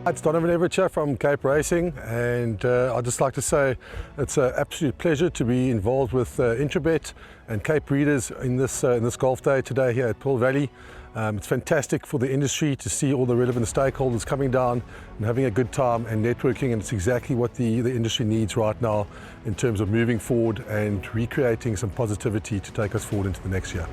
It's Donovan Everett from Cape Racing, and I'd just like to say it's an absolute pleasure to be involved with Intrabet and Cape Breeders in this golf day today here at Pearl Valley. It's fantastic for the industry to see all the relevant stakeholders coming down and having a good time and networking, and it's exactly what the industry needs right now in terms of moving forward and recreating some positivity to take us forward into the next year.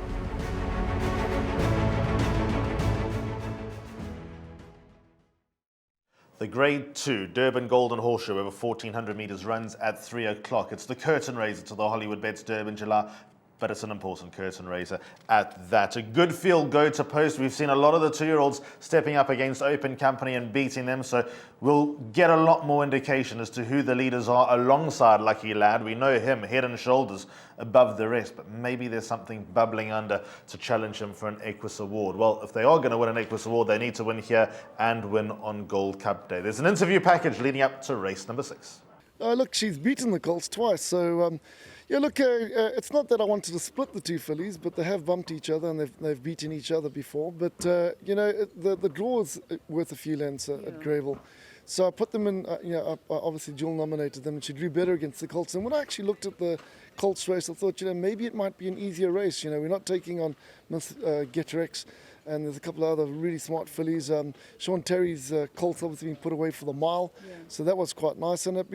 The Grade 2 Durban Golden Horseshoe over 1,400 metres runs at 3 o'clock. It's the curtain raiser to the Hollywoodbets Durbanville, but it's an important curtain raiser at that. A good field go to post. We've seen a lot of the 2-year-olds stepping up against open company and beating them, so we'll get a lot more indication as to who the leaders are alongside Lucky Lad. We know him head and shoulders above the rest, but maybe there's something bubbling under to challenge him for an Equus Award. Well, if they are going to win an Equus Award, they need to win here and win on Gold Cup Day. There's an interview package leading up to race number 6. Look, she's beaten the colts twice, so yeah, look, it's not that I wanted to split the two fillies, but they have bumped each other and they've beaten each other before. But, you know, the draw is worth a few lengths at Greyville. So I put them in, you know, obviously Jewel nominated them and she drew better against the colts. And when I actually looked at the colts race, I thought, you know, maybe it might be an easier race. You know, we're not taking on Miss Getterex. And there's a couple of other really smart fillies. Sean Terry's colts obviously been put away for the mile, so that was quite nice, and it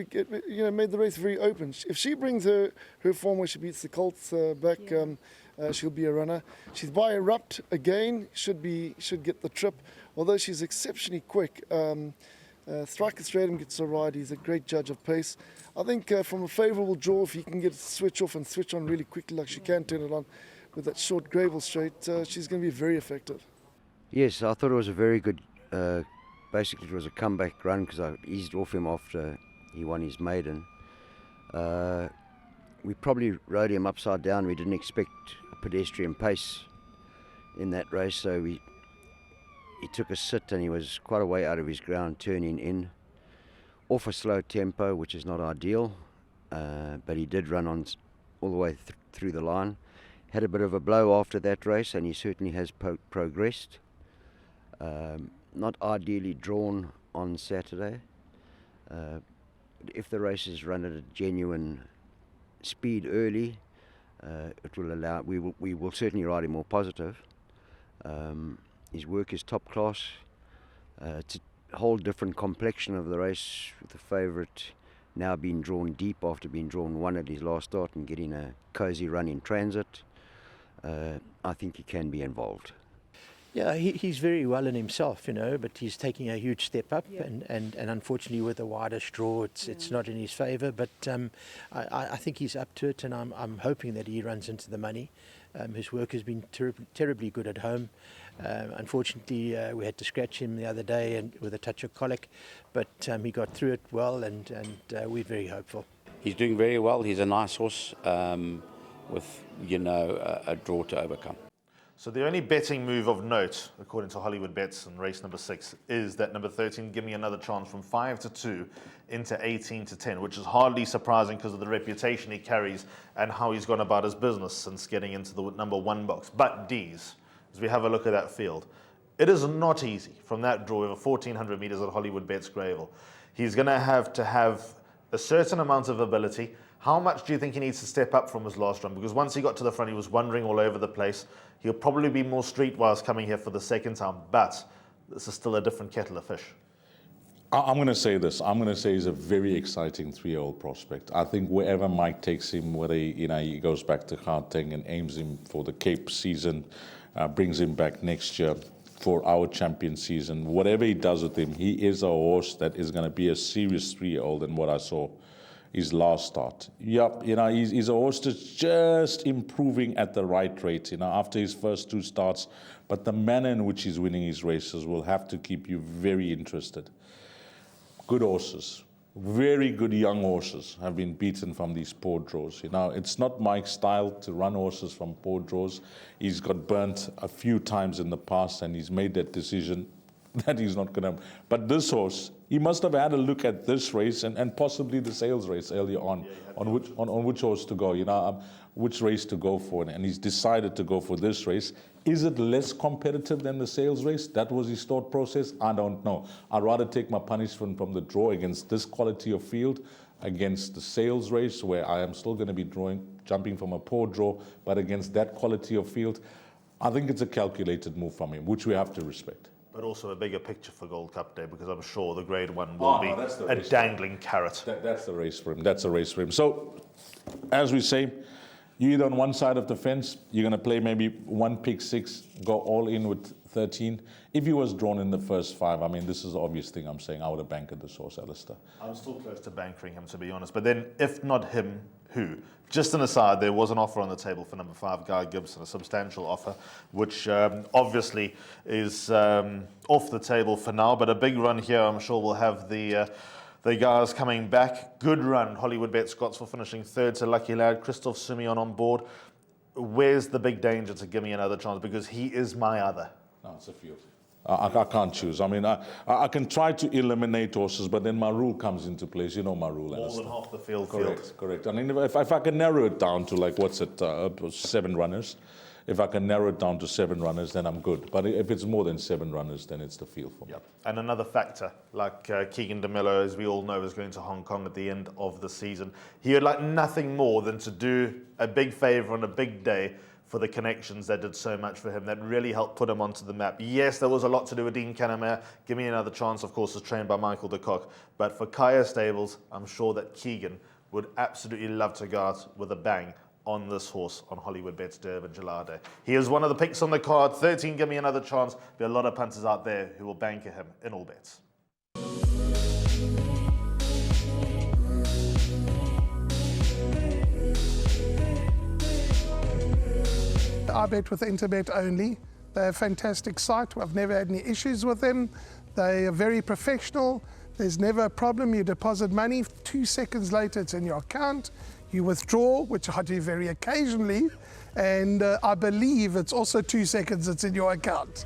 you know, made the race very open. If she brings her form where she beats the colts back, she'll be a runner. She's by Erupt again, should get the trip, although she's exceptionally quick. Striker Stratum gets a ride. He's a great judge of pace. I think from a favourable draw, if he can get switch off and switch on really quickly, like she can turn it on with that short Greyville straight, she's going to be very effective. Yes, I thought it was a very good, basically it was a comeback run because I eased off him after he won his maiden. We probably rode him upside down. We didn't expect a pedestrian pace in that race, so he took a sit and he was quite a way out of his ground turning in, off a slow tempo, which is not ideal, but he did run on all the way through the line. Had a bit of a blow after that race, and he certainly has progressed. Not ideally drawn on Saturday. If the race is run at a genuine speed early, it will allow. We will certainly ride him more positive. His work is top class. It's a whole different complexion of the race, with the favourite now being drawn deep after being drawn 1 at his last start and getting a cosy run in transit. I think he can be involved. Yeah, he's very well in himself, you know, but he's taking a huge step up, and unfortunately with a wider straw, it's not in his favour. But I think he's up to it, and I'm hoping that he runs into the money. His work has been terribly good at home. Unfortunately, we had to scratch him the other day and with a touch of colic, but he got through it well, and we're very hopeful. He's doing very well. He's a nice horse. With, you know, a draw to overcome. So the only betting move of note, according to Hollywoodbets in race number 6, is that number 13, Give Me Another Chance, from 5-2 into 18-10, which is hardly surprising because of the reputation he carries and how he's gone about his business since getting into the number 1 box. But D's, as we have a look at that field, it is not easy from that draw over 1,400 metres at Hollywoodbets Greyville. He's going to have a certain amount of ability. How much do you think he needs to step up from his last run? Because once he got to the front, he was wandering all over the place. He'll probably be more streetwise coming here for the second time, but this is still a different kettle of fish. I'm going to say this. I'm going to say he's a very exciting 3-year-old prospect. I think wherever Mike takes him, whether he goes back to Gauteng and aims him for the Cape season, brings him back next year for our champion season, whatever he does with him, he is a horse that is going to be a serious 3-year-old in what I saw his last start. Yep, you know, he's a horse that's just improving at the right rate, you know, after his first 2 starts. But the manner in which he's winning his races will have to keep you very interested. Good horses, very good young horses have been beaten from these poor draws. You know, it's not Mike's style to run horses from poor draws. He's got burnt a few times in the past, and he's made that decision that he's not going to. But this horse, he must have had a look at this race and possibly the sales race earlier on which horse to go, which race to go for. And he's decided to go for this race. Is it less competitive than the sales race? That was his thought process. I don't know. I'd rather take my punishment from the draw against this quality of field, against the sales race, where I am still going to be jumping from a poor draw, but against that quality of field, I think it's a calculated move from him, which we have to respect. But also a bigger picture for Gold Cup Day, because I'm sure the Grade 1 will be a dangling carrot. That's the race for him. That's a race for him. So, as we say, you're either on one side of the fence, you're going to play maybe one pick six, go all in with 13. If he was drawn in the first 5, I mean, this is the obvious thing I'm saying. I would have banked this horse, Alistair. I'm still close to bankering him, to be honest. But then, if not him, who? Just an aside, there was an offer on the table for number 5, Guy Gibson, a substantial offer, which obviously is off the table for now. But a big run here, I'm sure we'll have the guys coming back. Good run, Hollywoodbets Scottsville finishing 3rd to Lucky Lad, Christoph Simeon on board. Where's the big danger to give me another chance? Because he is my other. No, it's a field. I can't choose. I mean, I can try to eliminate horses, but then my rule comes into place. You know my rule. More than half the field. Correct. I mean, if I can narrow it down to, like, 7 runners, if I can narrow it down to 7 runners, then I'm good. But if it's more than 7 runners, then it's the field for me. Yep. And another factor, like Keegan DeMillo, as we all know, is going to Hong Kong at the end of the season. He would like nothing more than to do a big favour on a big day for the connections that did so much for him, that really helped put him onto the map. Yes, there was a lot to do with Dean Canamere. Give Me Another Chance, of course, is trained by Michael de Kock. But for Kaya Stables, I'm sure that Keegan would absolutely love to go out with a bang on this horse on Hollywoodbets Durbanville Day. He is one of the picks on the card. 13, Give Me Another Chance. There are a lot of punters out there who will banker him in all bets. I bet with Interbet only. They're a fantastic site. I've never had any issues with them. They are very professional. There's never a problem. You deposit money, 2 seconds later it's in your account. You withdraw, which I do very occasionally, and I believe it's also 2 seconds it's in your account.